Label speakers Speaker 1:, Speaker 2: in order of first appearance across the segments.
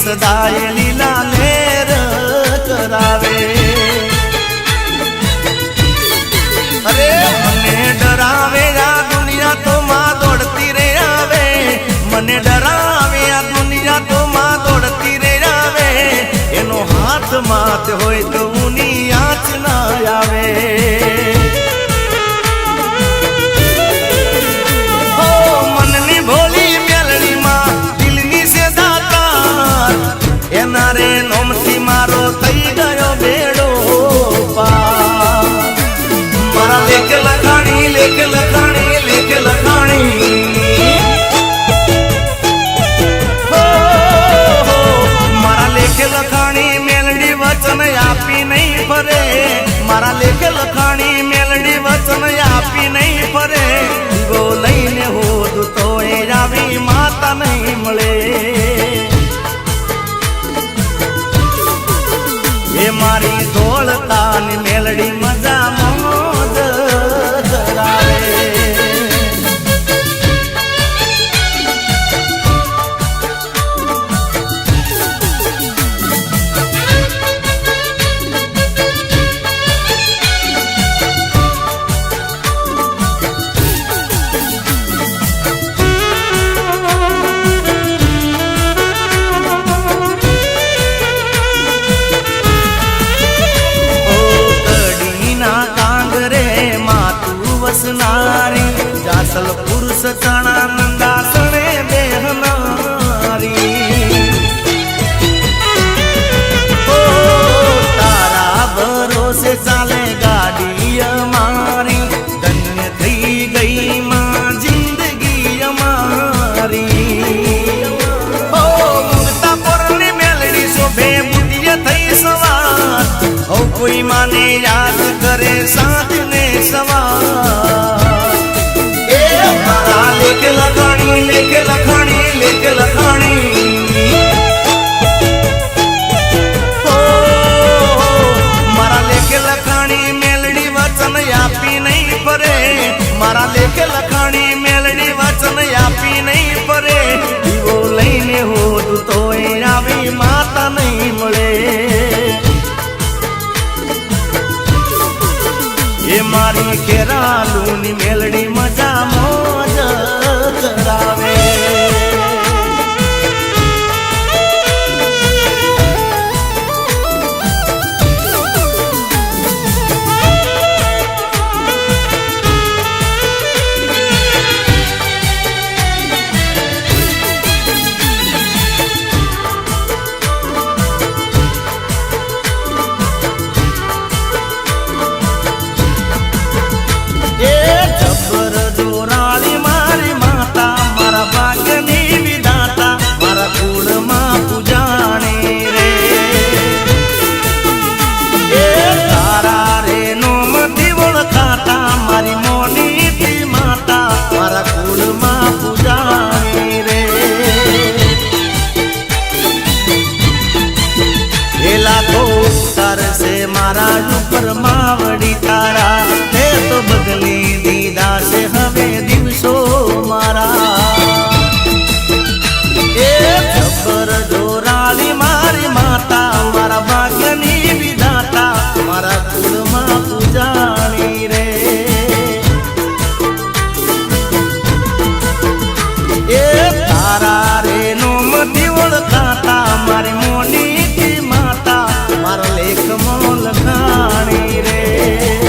Speaker 1: સદાય લીલા લેર કરાવે અરે મને ડરાવે આ દુનિયા તો માં દોડતી રે આવે મને ડરાવે આ દુનિયા તો માં દોડતી રે આવે એનો હાથ માત હોય તો ઉની આંચ ના આવે મનની ભોલી મેલડી માં દિલની સે દાતા એના રે નોમથી મારો થઈ ગયો બેડો પાર મારા લેખ લખાણી લેખ લખાણી લેખ લખાણી મારા લેખ લખાણી મેલડી વચન આપી નહીં ફરે મારા લેખ લખાણી મેલડી વચન આપી નહીં ફરે ગો લઈને હોદ તો એ આવી માતા નહીં મળે એ મારી ધોળતાની મેલડી મજા મોજ કરાવે વસનારી જાસલ પુરુષ ચણા નંદાસણે બેહનારી તારા ભરોસે ચાલે ગાડી અમારી ધન્ય થઈ ગઈ માં જિંદગી અમારી મુક્તા પોરની મેલડી શોભે બુદ્ધિય થઈ સવાર કોઈ માને યાદ કરે સાધને સવાર એ મારા લેખ લખાણી લેખ લખાણી લેખ લખાણી મારા લેખ લખાણી મેલડી વચન આપી નહીં ફરે મારા લેખ લખાણી મેલડી વચન આપી નહીં ફરે દીવો લઈને હોદ તો આવી માતા નહીં મળે એ મારી ખેરાલુની મેલડી મજા મોજ કરાવે મારા ઉપર માવડી તારા તે તો બદલી દીધા છે હવે દિવસો મારા એ જબર જોરાળી મારી માતા મારા ભાગ્યની વિધાતા મારા કુળમાં પૂજાણી રે એ તારા રે નોમથી ઓળખાતા મારી મોની માતા મારો લેખ મોલ ખાણી રે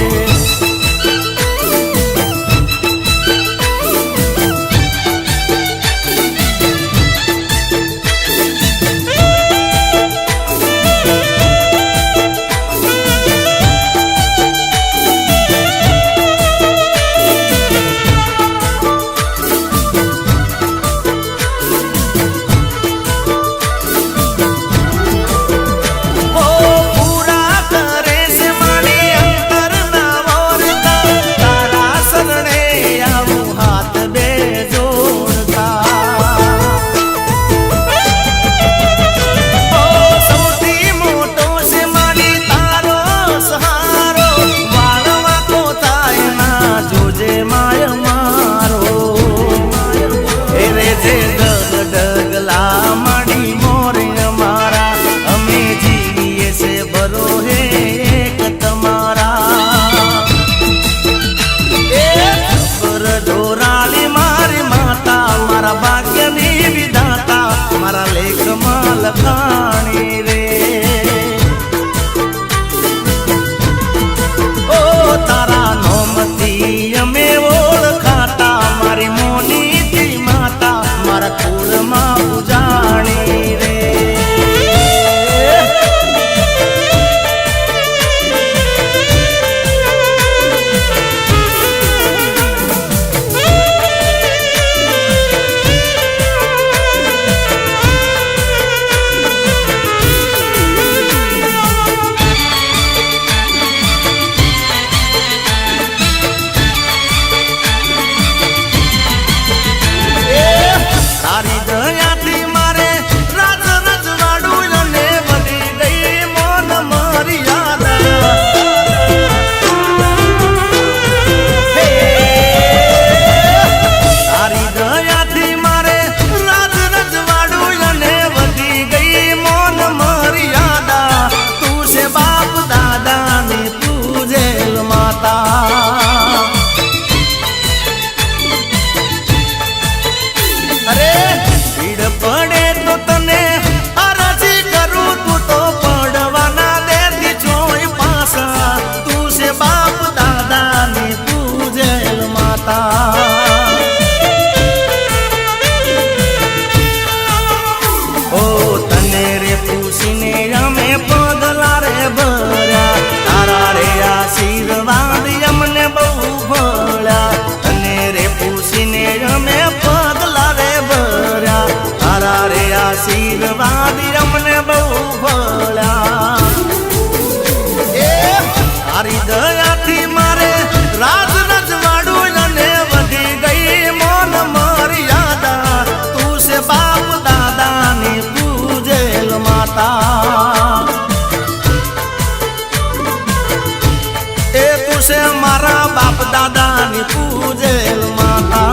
Speaker 1: છે મારા બાપ દાદાની પૂજેલ માતા.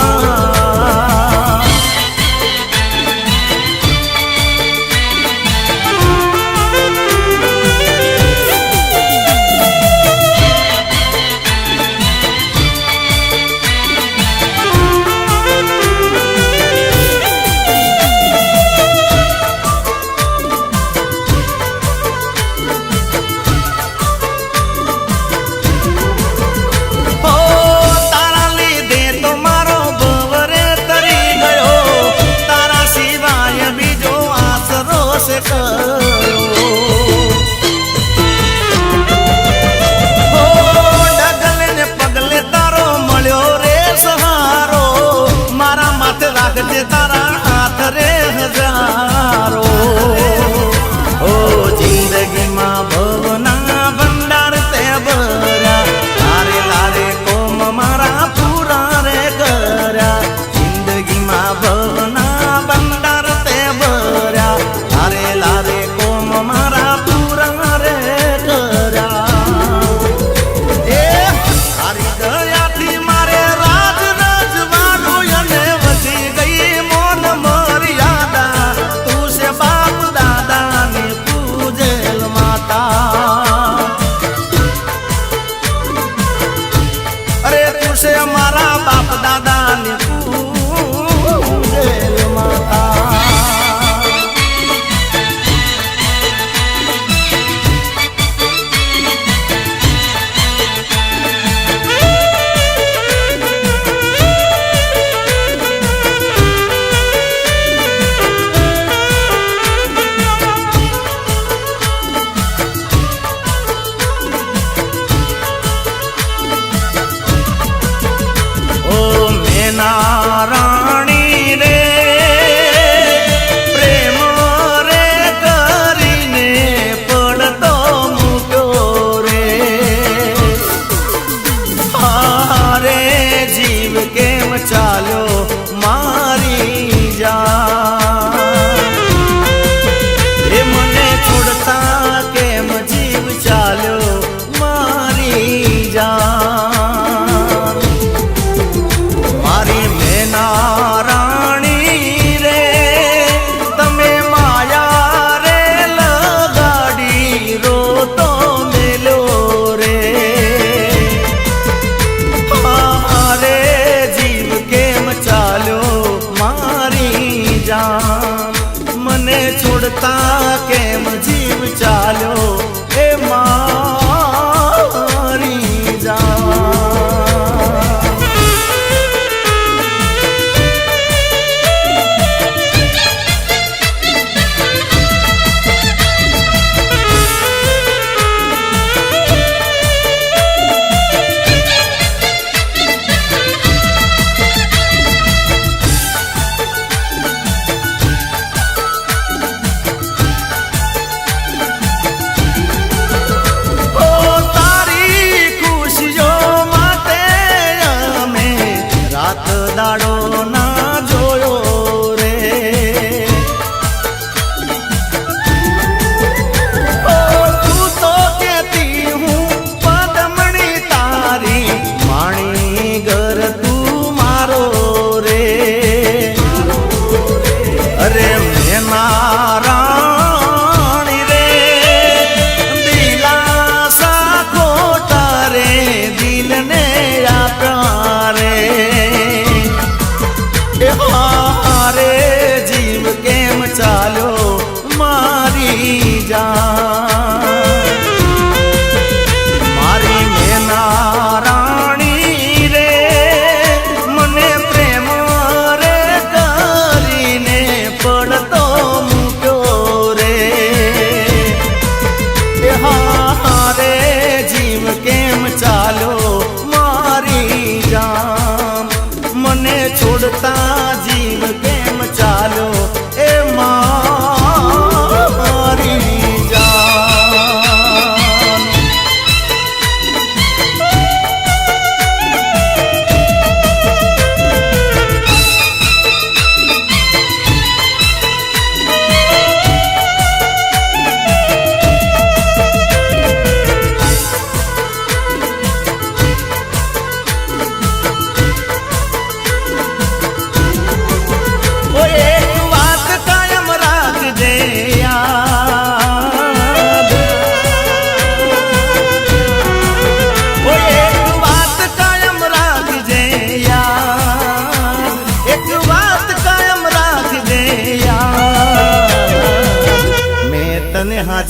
Speaker 1: તારા હાથ રે હજારો. ઓ જિંદગીમાં ભવના ભંડાર તે ભર્યા, લારે લારે કોમ મારા પૂરા રે કર્યા. જિંદગીમાં ભવના ભંડાર તે ભર્યા, લારે લારે કોમ મારા પૂરા રે કર્યા. એ હારી દયાથી મારે રાજ રજવાનું અને વધી ગઈ મોન મર્યાદા. તું છે બાપ દાદાની પૂજેલ માતા. અરે તું છે મારા બાપ દાદાની પૂજેલ માતા. ઓ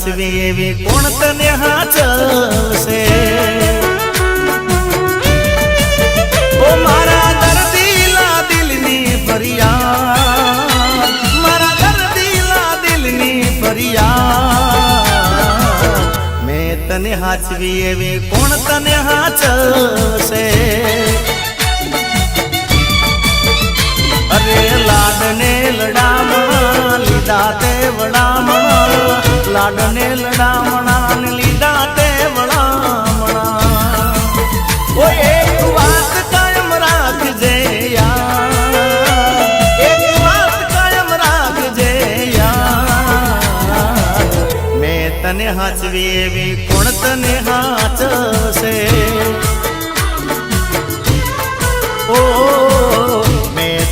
Speaker 1: હાચવી એવી કોણ તને હાચવશે ઓ મારા દર્દીલા દિલની ફરિયાદ મારા દર્દીલા દિલની ફરિયાદ મેં તને હાચવી એવી કોણ તને હાચવશે અરે લાડને લડામણા લીધા તે વડામણા લાડને લડામણા ને લીધા તે વડામણા ઓ એક વાત કાયમ રાખજે યાર એક વાત કાયમ રાખજે યાર મેં તને હાચવી એવી કોણ તને હાચવશે ઓ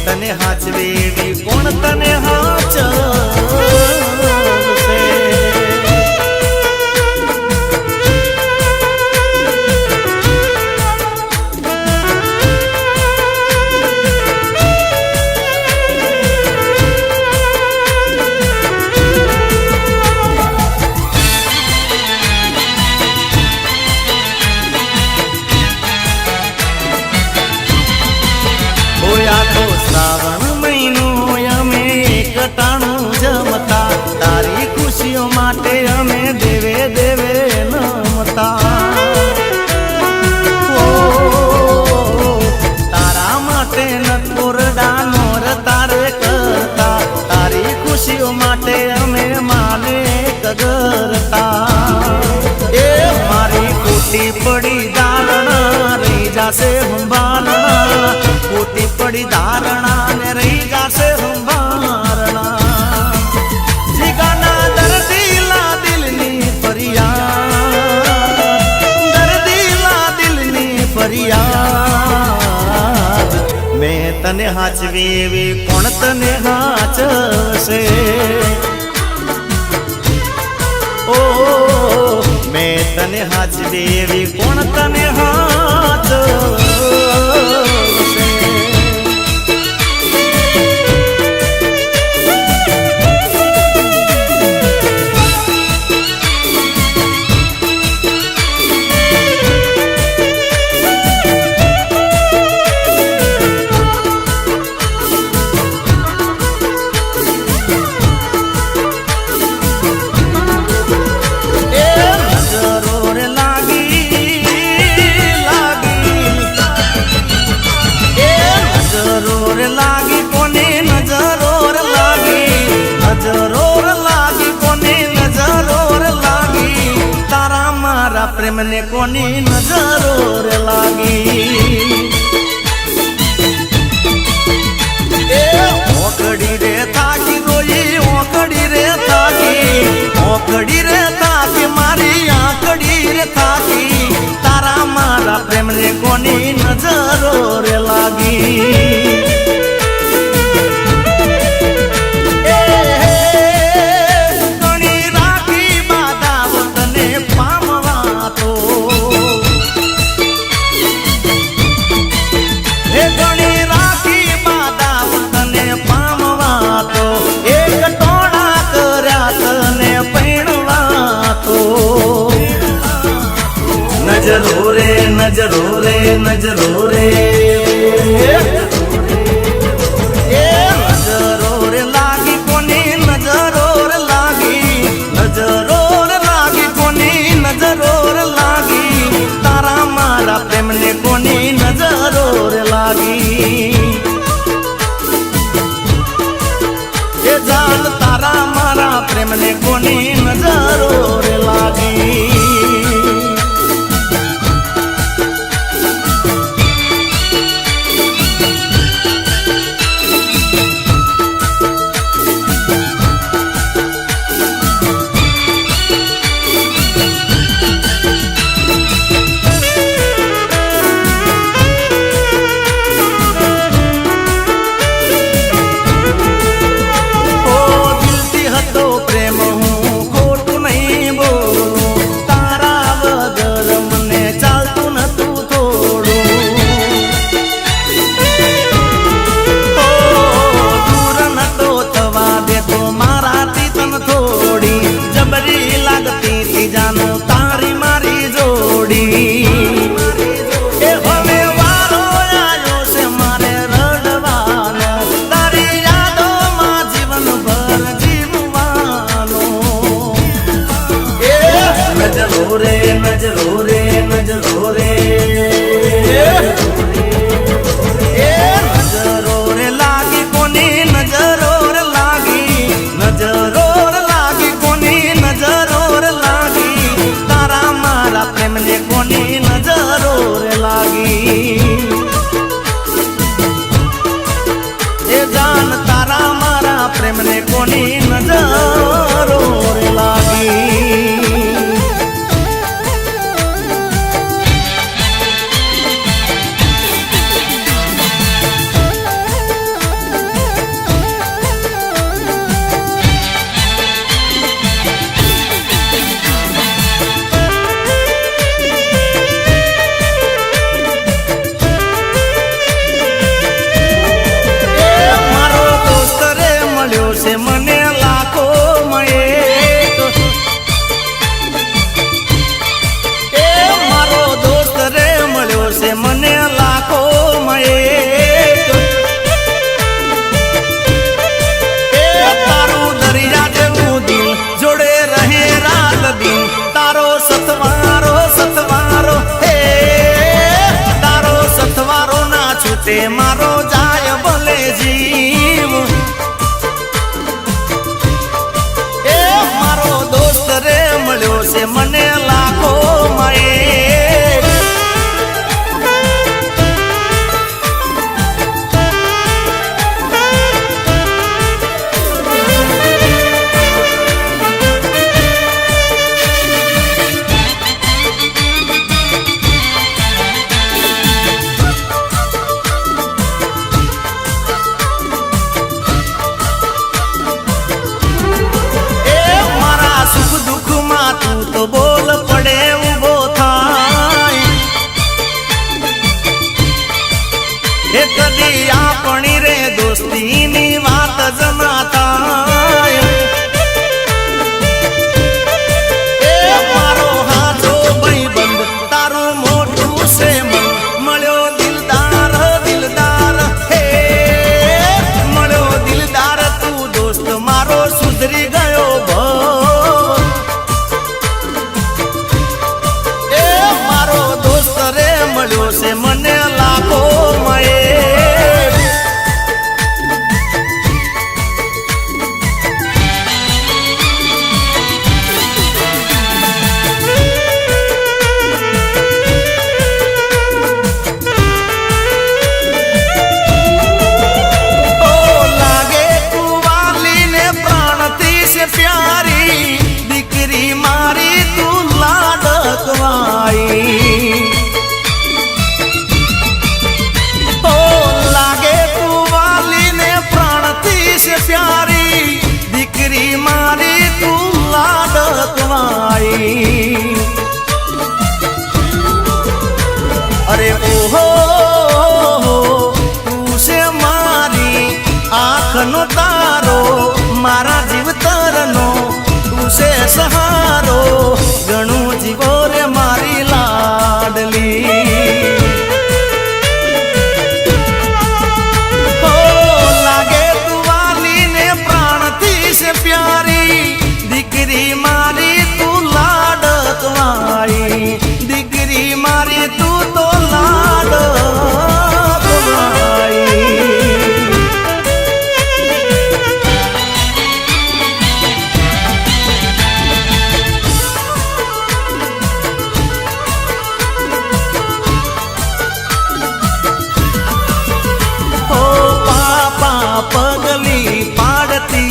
Speaker 1: તને હાચવી એવી કોણ તને હાચવશે શ્રાવણ મહિનો અમે કટાણું જમતા તારી ખુશીઓ માટે અમે દેવે દેવે નમતા તારા માટે નકોરડા નોર તારે કરતા તારી ખુશીઓ માટે અમે માને કગરતા એ મારી ખોટી પડી દારણા રહી જાશે સંભાળણા ખોટી પડી ધારણા ને રહી જાશે સંભારણા જીગાના દર્દીલા દિલની ફરિયાદ દર્દીલા દિલની ફરિયાદ મેં તને હાચવી એવી કોણ તને હાચવશે ઓ મેં તને હાચવી એવી કોણ તને હાચવશે પ્રેમને કોની નજરો રે લાગી એ ઓકડી રે થાકી રોઈ ઓકડી રે થાકી મારી આંકડી રે થાકી તારા મારા પ્રેમને કોની નજરો રે લાગી નજરો રે નજરો રે નજરો રે નજરો રે લાગી કોની નજરો રે લાગી નજરો રે લાગી કોની નજરો રે લાગી તારા મારા પ્રેમને કોની નજરો રે લાગી એ જાન તારા મારા પ્રેમને કોની નજરો રે લાગી પ્રેમ હું ખોટું નહીં બોલ છૂટે મારો જાય ભલે જીવ એ મારો દોસ્ત રે મળ્યો છે મને લાખો માએ બોલ પડે ઉભો થાય એ કદી આપણી રે દોસ્તીની વાત જ ના થાય એ મારો હાજો ભાઈબંધ તારું મોટું છે મન મળ્યો દિલદાર દિલદાર હે મળ્યો દિલદાર તું દોસ્ત મારો સુધરી ગયો મળ્યો છે મને લાખો મળે લાગે તું વાલીને પ્રાણથી છે પ્યારી દીકરી મારી તું લાડકવાઈ प्यारी दीकरी मारी तू लाडकवाई अरे ओहो तू से मारी आँखनो तारो मारा जीवतरनो तू से सहारो गणु जीवो रे मारी लाडली प्यारी दीकरी मारी तू लाडकवाई दीकरी मारी तू तो लाडकवाई ओ पापा पगली पाड़ती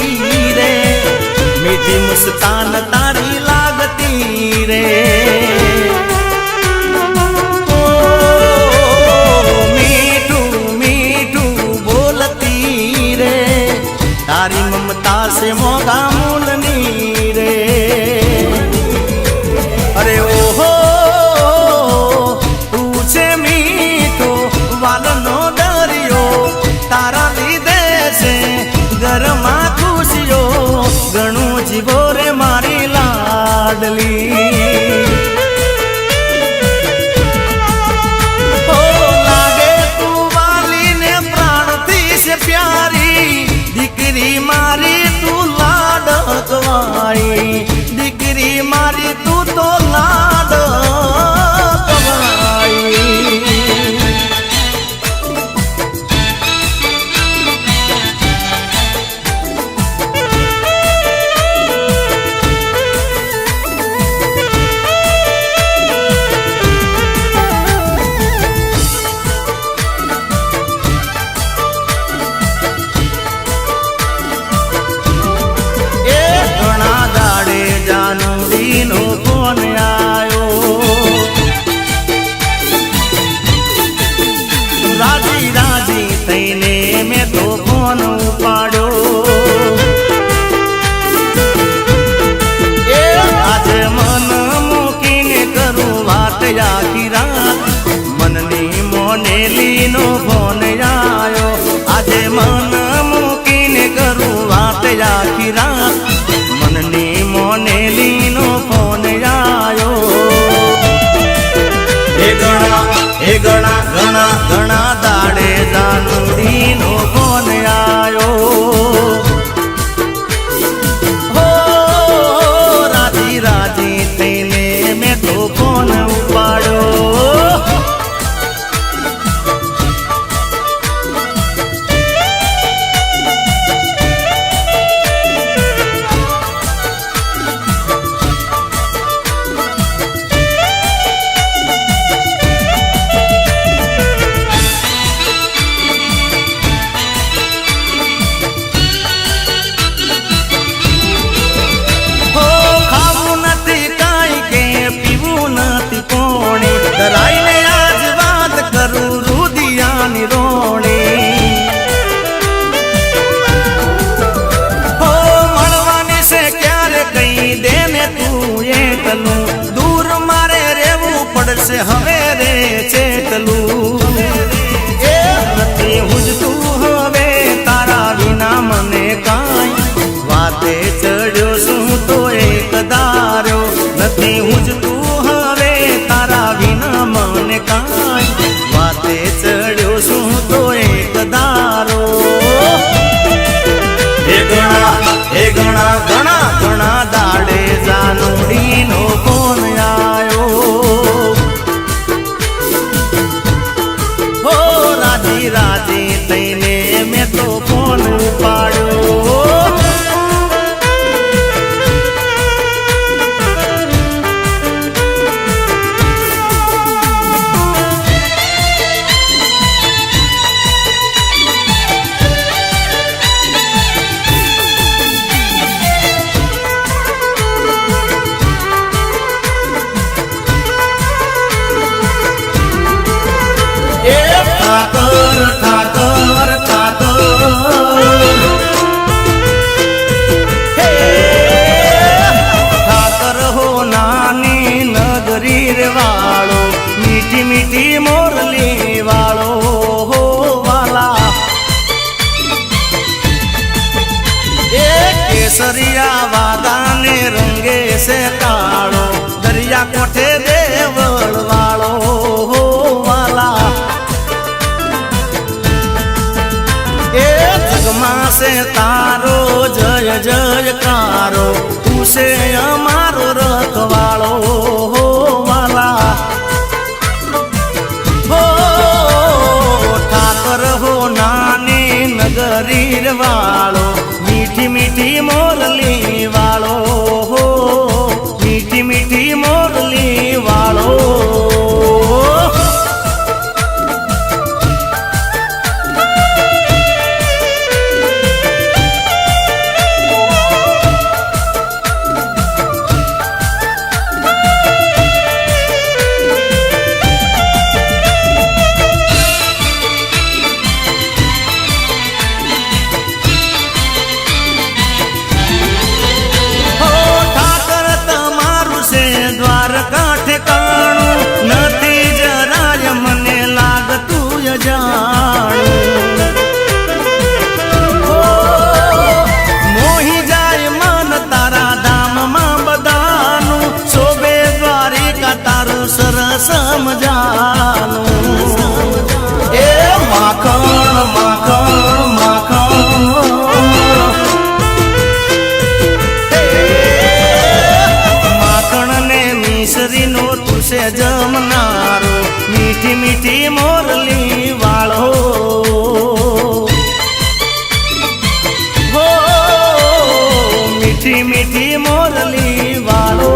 Speaker 1: मीठी मुस्कान तारी लागती रे ओ मीठू मीठू बोलती रे तारी ममता से मोगा मूलनी रे अरे ओहो तू छे मीठो वालनो दरियो तारा लीधे से घरमा खुशियो गणु जीवो रे मारी लाडली ओ लागे तू वाली ने प्राणथी से प्यारी दीकरी मारी तू लाडकवाई दीकरी मारी तू तो लाडकवाई નો ફોન આયો રાજી રાજી થઈને મેં તો ફોન ઉપાડ્યો એ આજે મન મૂકીને કરું વાત આખી રાત મનની મોનેલી નો ફોન આયો આજે મન મૂકીને કરું વાત આખી રાત મનની મોનેલી નો ફોન આયો એ ઘણા ઘણા ઘણા દાડે જાનુડી નો ફોન આયો હો રાજી રાજી થઈને મેં તો ફોન ઉપાડ્યો રે ચેતલું એ નથી હુજતું હવે તારા વિના મને કાંઈ વાતે ચડ્યો શું તો એક દારો નથી હુજતું હવે તારા વિના મને કાંઈ વાતે ચડ્યો શું તો એક દારો એ ઘણા ઘણા ઘણા દાડે જાનુડીનો ફોન આયો હો રાજી રાજી થઈને મેં તો ફોન ઉપાડ્યો ઠાકર ઠાકર ઠાકર હે ઠાકર હો નાની નગરી રે વાળો મીઠી મીઠી મોરલી વાળો હો વાલા એ કેસરિયા વાદાને રંગે છે કાળો દરિયા કોઠે દેવળ વાળો હો વાલા એ જગમાં છે તારો જય જયકારો તું છે અમારો રખવાળો હો વાલા હો ઠાકર હો નાની નગરી વાળો મીઠી મીઠી મોરલી વાળો હો મીઠી મીઠી મોરલી વાળો મોહી જાય મન તારા ધામમાં બધાનું શોભે દ્વારિકા તારું સરસ મજાનું એ માખણ માખણ માખણ માખણ ને મિશ્રીનો તું છે જમનારો મીઠી મીઠી મોરલી વાળો હો મીઠી મીઠી મોરલી વાળો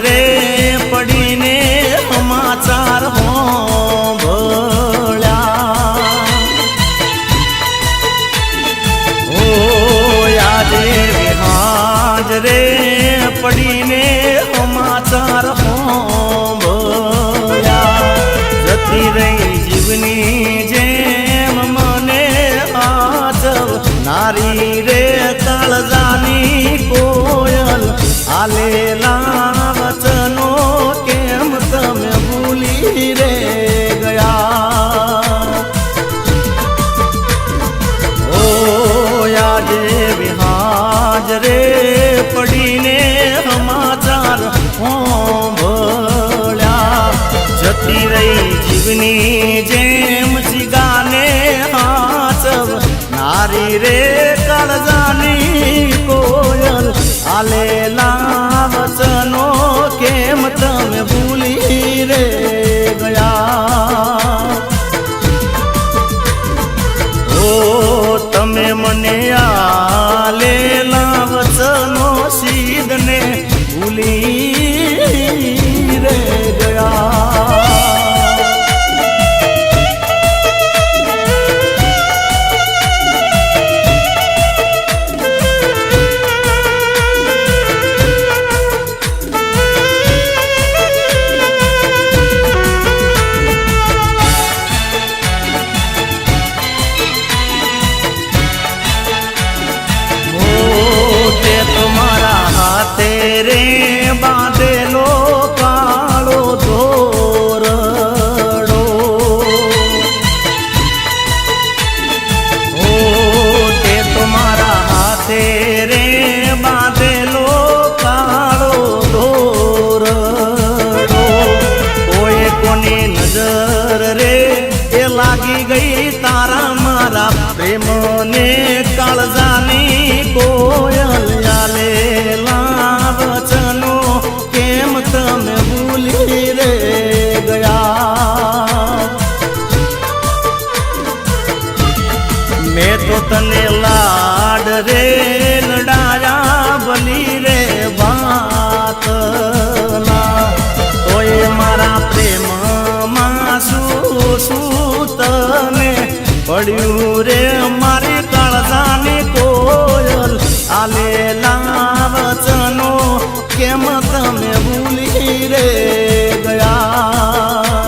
Speaker 1: રે પડીને સમાચાર હોંભળ્યા ઓ આજે વિહાજ રે પડીને સમાચાર હોંભળ્યા જતી રહી જીવની જેમ મને આચવ નારી રે કાળજાની કોયલ આલેલા વચનો કેમ તમે ભૂલી રે ગયા ઓ આજે વિહાજ રે પડીને સમાચાર હોંભળ્યા જતી રહી જીવની જેમ જીગાને હાચવ નારી રે કાળજાની કોયલ આલેલા વચનો કેમ તમે ભૂલી રે ગયા ઓ તમે મને આલેલા વચનો સીધને ભૂલી રે ગયા તેરે બાંધેલો કાળો ધોરડો ઓ તે તમારા હાથે રે બાંધેલો કાળો ધોરડો કોઈ કોની નજર રે એ લાગી ગઈ તારા મારા પ્રેમને કાળજાની કોયલ આલેલા વચનો કેમ તમે ભૂલી રે ગયા મેં તો તને લાડ રે લડાયા ભલી રે વાતના તોય મારા પ્રેમમાં શું તને પડ્યું રે મારી કાળજાની કોયલ આલેલા વચનો કેમ તમે ભૂલી રે ગયા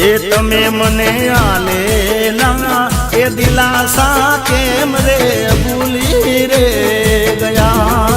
Speaker 1: એ તમે મને આલેલા એ દિલાસા કેમ રે ભૂલી રે ગયા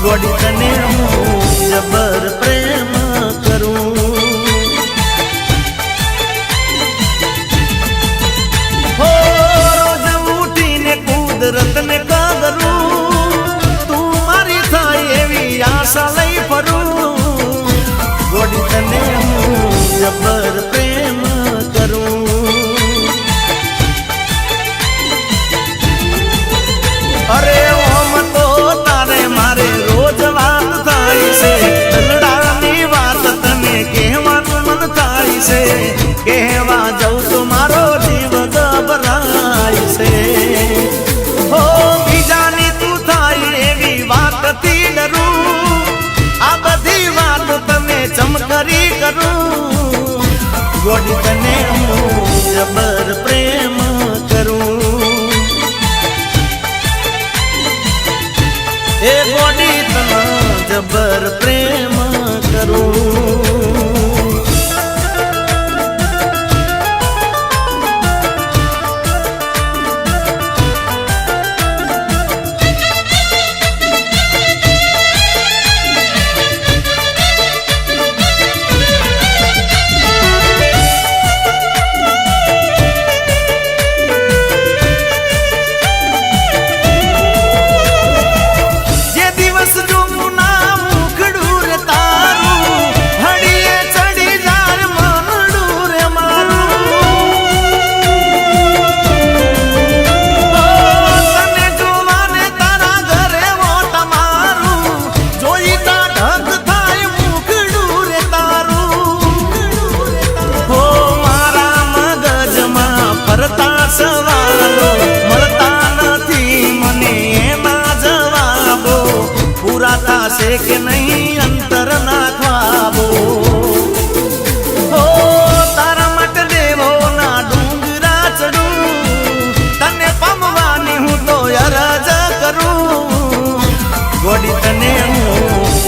Speaker 1: ગોડી તને હું જબર પ્રેમ કરું હો રોજ ઉઠીને કુદરતને કગરું તું મારી થાય એવી આશા લઈ ફરું ગોડી તને હું જબર પ્રેમ કરું અરે ઓમ તો તારે મારે રોજ વાત થાય છે લડાની વાત તને કહેવાનું મન થાય છે કહેવા જાઉં તો મારો જીવ ગભરાય છે હો બીજાની તું થાય એવી વાતથી ડરું આ બધી વાત તને ચમકરી કરું ગોડી તને હું જબર પ્રેમ કરું એ ગોડી તને જબર પ્રેમ કરું કે નહીં અંતર નાખવાવો હો તારા માટે દેવો ના ડુંગરા ચડું તને પામવાની હું તો અરજ કરું ગોડી તને હું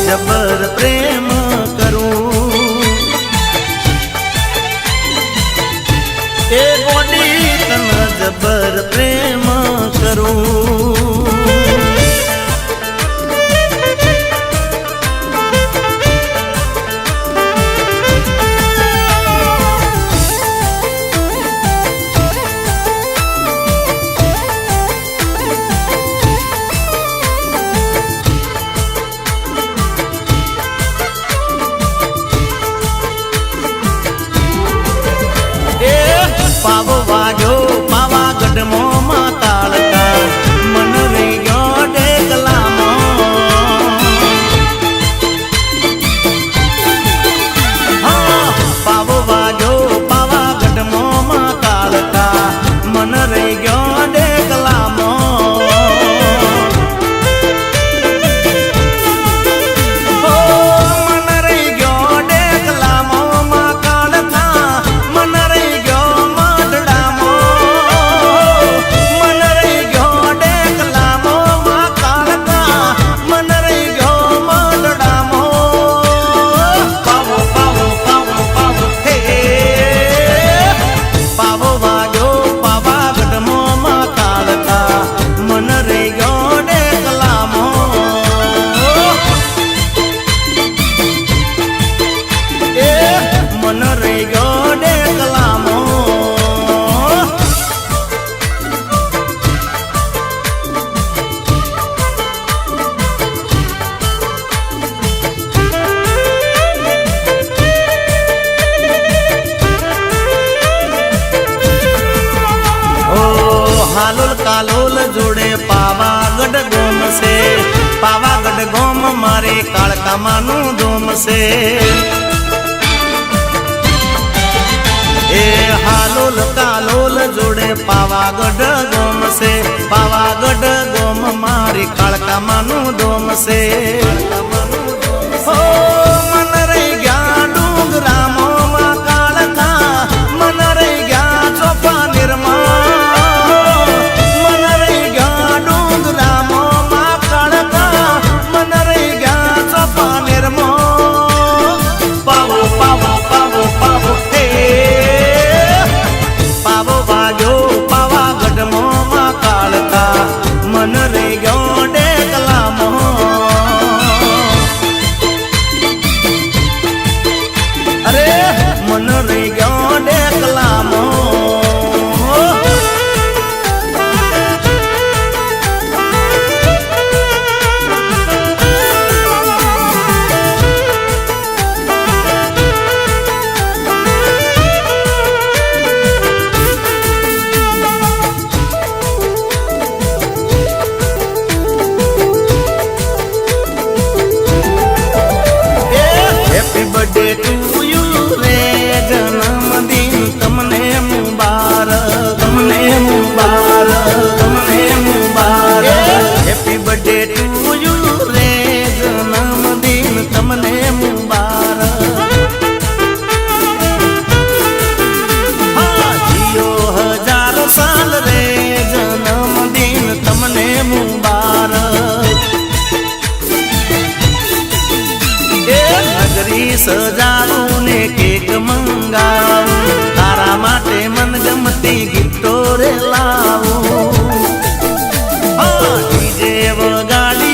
Speaker 1: જબર પ્રેમ કરું એ ગોડી તને જબર પ્રેમ કરું પાવો વાગ્યો પાવાગઢ મોમાં તાળકા મન રહી ગયો ડેકલામાં પાવો વાગ્યો પાવાગઢ મોમાં તાળકા મન રહી ગયો ડેકલામાં મન રહી ગયો ડેકલામાં કાળકા મન રહી ગયો हालोल कालोल जोड़े पावागढ़ गोम से पावागढ़ गोम मारे कालका मानू दोम से ए हालोल कालोल जोड़े पावागढ़ गोम से पावागढ़ गोम मारे कालका मानू दोम से हो मन रही गया डूंगरा मोमा कालका मन रही गया चोपा निर्मा मन रही गयो डेकलामो अरे मन रही गयो डेकलामो बर्थडे टू यू रे जन्मदिन तमने मुबारक तमने मुबारक तमने मुबारक हैप्पी बर्थडे टू यू रे जन्मदिन तमने मुबारक हाँ जियो 1000 साल रे जन्मदिन तमने मुबारक नगरी सजाऊं ने केक मंगाऊं तारा माटे मनगमती गिफ्टो रे लाऊं DJ Vagadi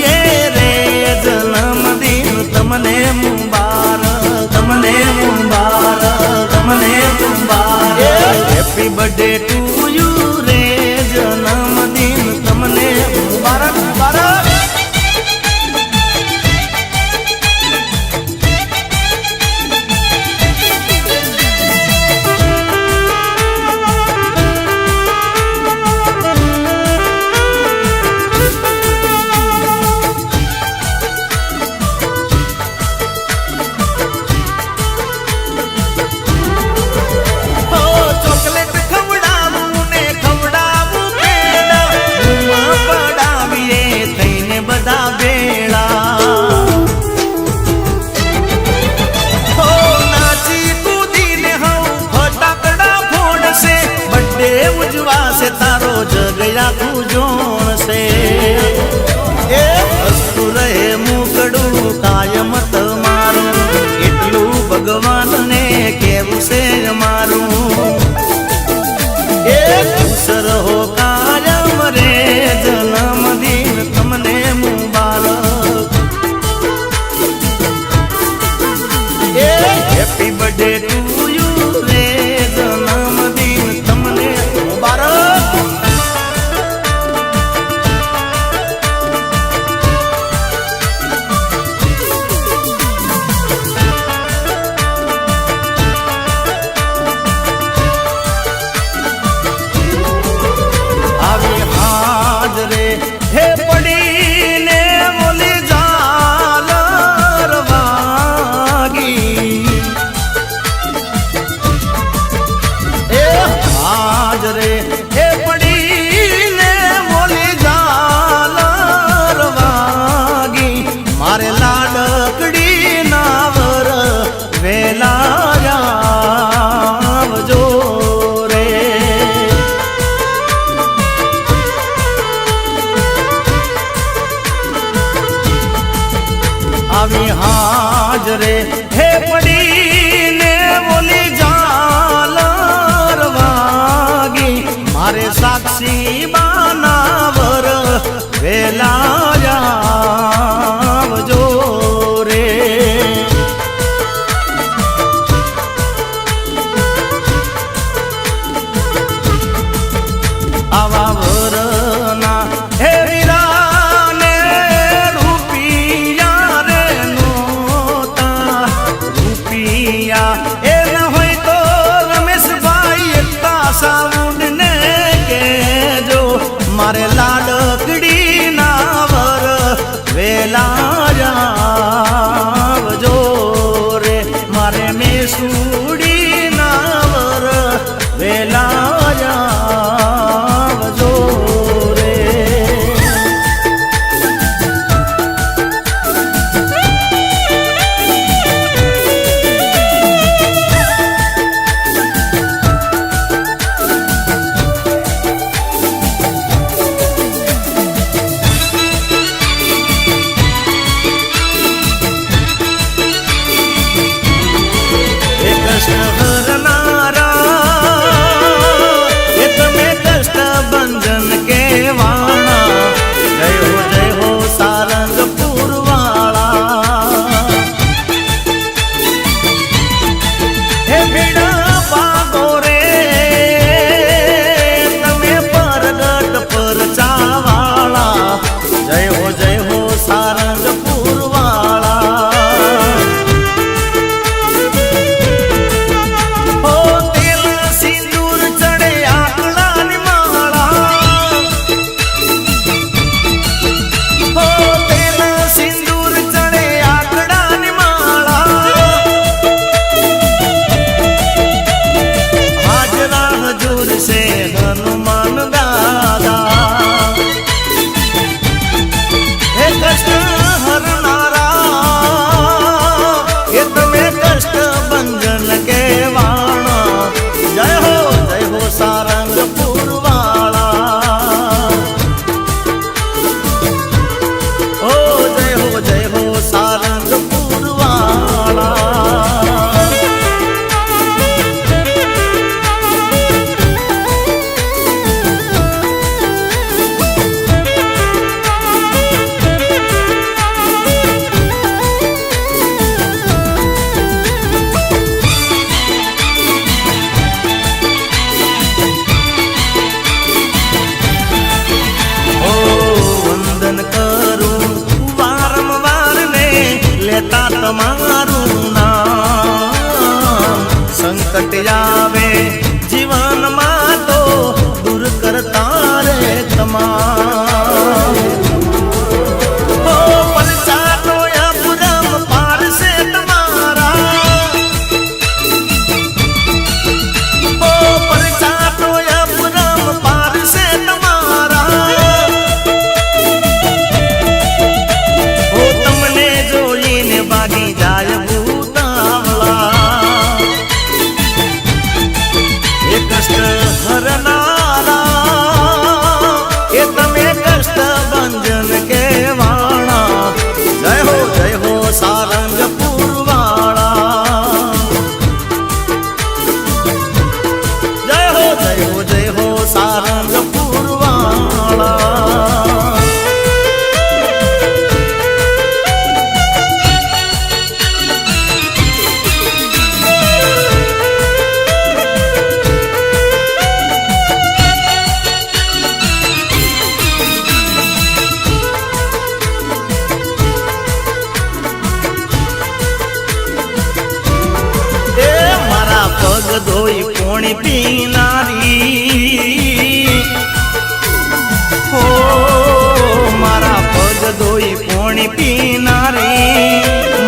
Speaker 1: birthday to you રે જન્મદિન તમને મુબારક. આવી હાજરે હે પડીને બોલી ઝાલર વાગી. એ હાજરે હે પડીને બોલી ઝાલર વાગી. મારે લાડકડી ના વર વેલા આવજો રે. આવી હાજરે હે પડીને બોલી ઝાલર વાગી. મારે સાક્ષી બાનાવર વેલા આવજો રે. આવા વરના હે વીરાને રૂપિયા રે નોતા. રૂપિયા એ ન હોય તો રમેશભાઈ એકતા સાઉન્ડ ને કેજો. મારે લાડકડી ના વર વેલા આવજો રે. મારે મેસુડી ના વર વેલા આવજો રે. એ કૃષ્ણ હરનારા એ તમે કષ્ટ બંધન કેવાણા. જય હો સારંગપુર વાળા. હે ભીડા પાગો રે તમે પરગટ પર ચાવાળા. જય હો સારંગપુર વાળા. હો તેલ સિંદૂર ચડે આકડાની માળા. હો તેલ સિંદૂર ચડે આકડાની માળા. હાજરા હજુર છે હનુમાન દાદા. હે કૃષ્ણ હરનારા એ તમે કષ્ટ બંધન કેવાણા. જય હો સારંગપુર વાળા. ઓ જય હો સારંગપુર વાળા. ઓ વંદન કરું વારંવાર ને લેતા તમારું નામ. સંકટ આવે જીવનમાં તો દૂર કરતા રે તમામ. ઓ પલચાનો અપરમ પાર છે તમારા. ઓ પલચાનો અપરમ પાર છે તમારા. ઓ તમને જોઈને ભાગી જાય ભૂતાવળા. એ કષ્ટ હરનારા એ તમે પોણી પીનારી હો મારા પગ ધોઈ પોણી પીનારી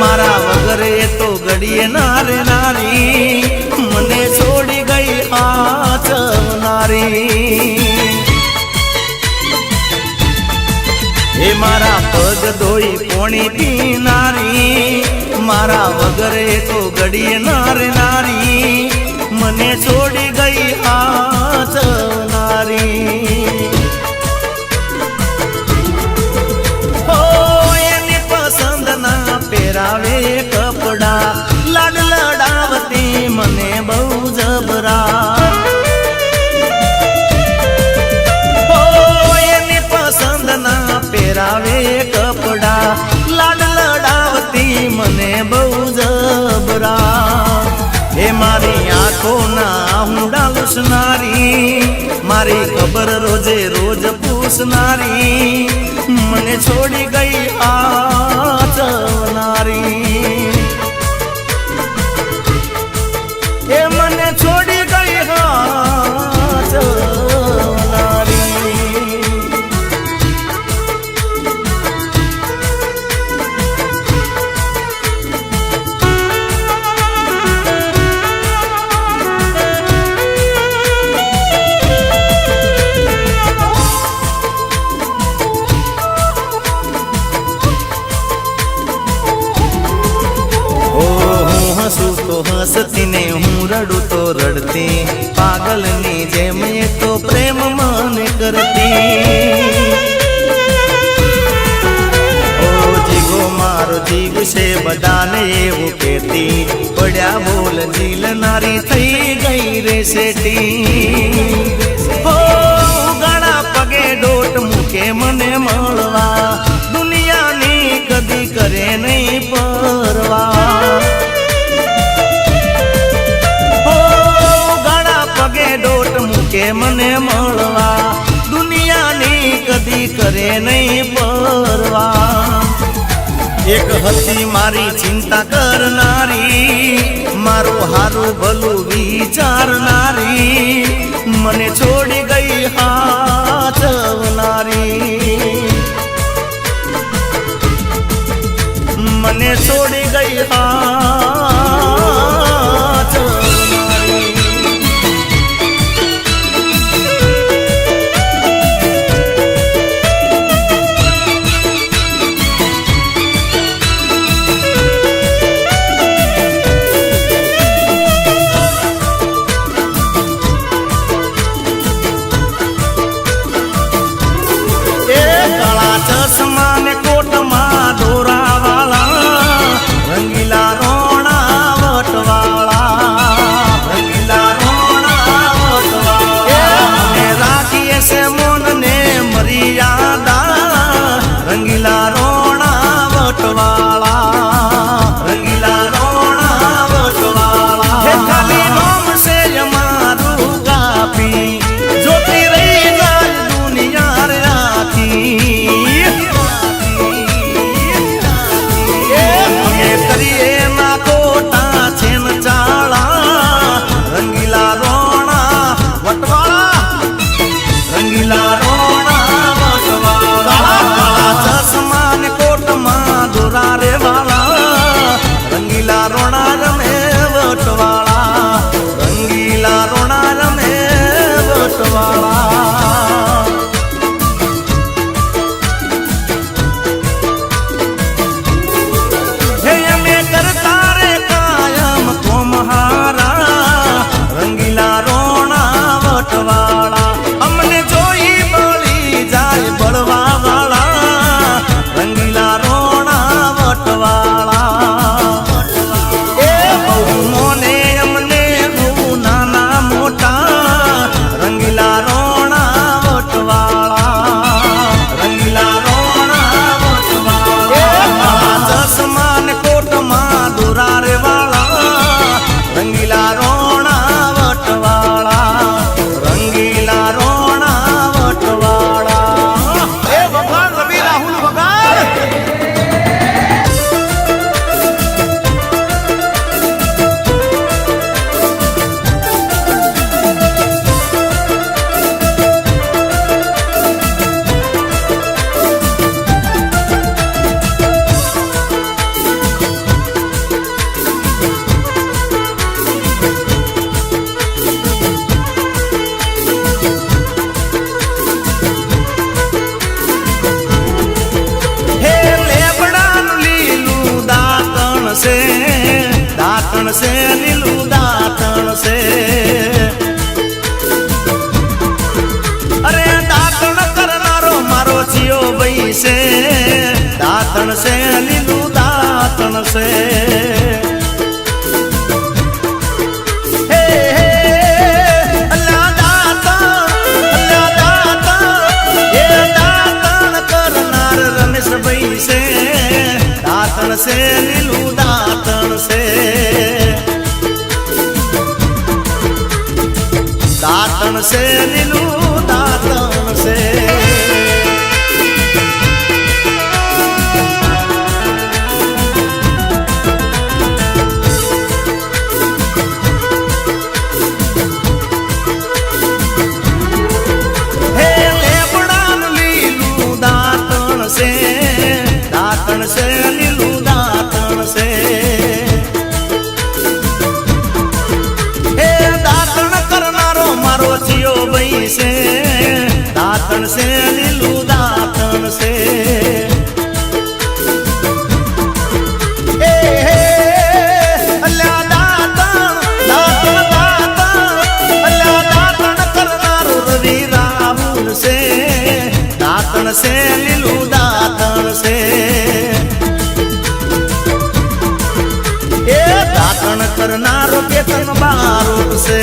Speaker 1: મારા વગર એ તો ઘડીએ નારે નારી મને છોડી ગઈ આચવનારી એ મારા પગ ધોઈ પોણી પીનારી મારા વગર એ તો ઘડીએ નારે નારી મને છોડી ગઈ આચવનારી હો એની પસંદ ના પહેરાવે કપડા લાડ લડાવતી મને બહુ જબરા હો એની પસંદ ના પહેરાવે કપડા લાડ લડાવતી મને બહુ જબરા એ મારી આંખોના ઊંડા લૂસનારી મારી ખબર રોજે રોજ પૂછનારી મને છોડી ગઈ આચવનારી એ મને છોડી ગઈ આચવનારી હસતી ને હું રડું તો રડતી પાગલની જેમ એ તો પ્રેમ મને કરતી ઓ જીગો મારો જીગ છે બધાને એવું કહેતી પડ્યા બોલ જીલનારી થઈ ગઈ રે શેટી હો ગાણા પગે ડોટ મૂકે મને મળવા દુનિયાની કદી કરે નહીં પરવા કે મને મળવા દુનિયાની કદી કરે નહીં પરવા એક હતી મારી ચિંતા કરનારી મારું હારું ભલું વિચારનારી મને છોડી ગઈ હાચવનારી મને છોડી ગઈ હાચવનારી ચશ્મા ને કોટમાં દોરાવાળા રંગીલા રોણા વટવાળા રંગીલા રોણા વટવાળા રાખીએ છે મોન ને મર્યાદા રંગીલા રોણા વટવાળા રંગીલા રોણા વટવાળા ખાલી નામ છે અમારું કાપી જોતી રહી જાય દુનિયા રે આખી ચશ્મા ને કોટમાં દોરા રે વાળા દાંતણ છે લીલું દાંતણ છે અરે દાંતણ કરનારો મારો જીઓ ભાઈ છે દાંતણ છે લીલું દાંતણ છે દાંતણ છે લીલું દાંતણ છે દાંતણ છે લીલું દાંતણ છે હે લેબડાનું લીલું દાંતણ છે દાંતણ છે લીલું દાંતણ છે હે દાંતણ કરનારો મારો જીઓ ભાઈ છે દાંતણ છે લીલું દાંતણ છે અલ્યા દાંતણ દાંતણ દાંતણ અલ્યા દાંતણ કરનારો રવિ રાહુલ છે દાંતણ છે લીલું દાંતણ છે દાંતણ કરનારો કેતન બારોટ છે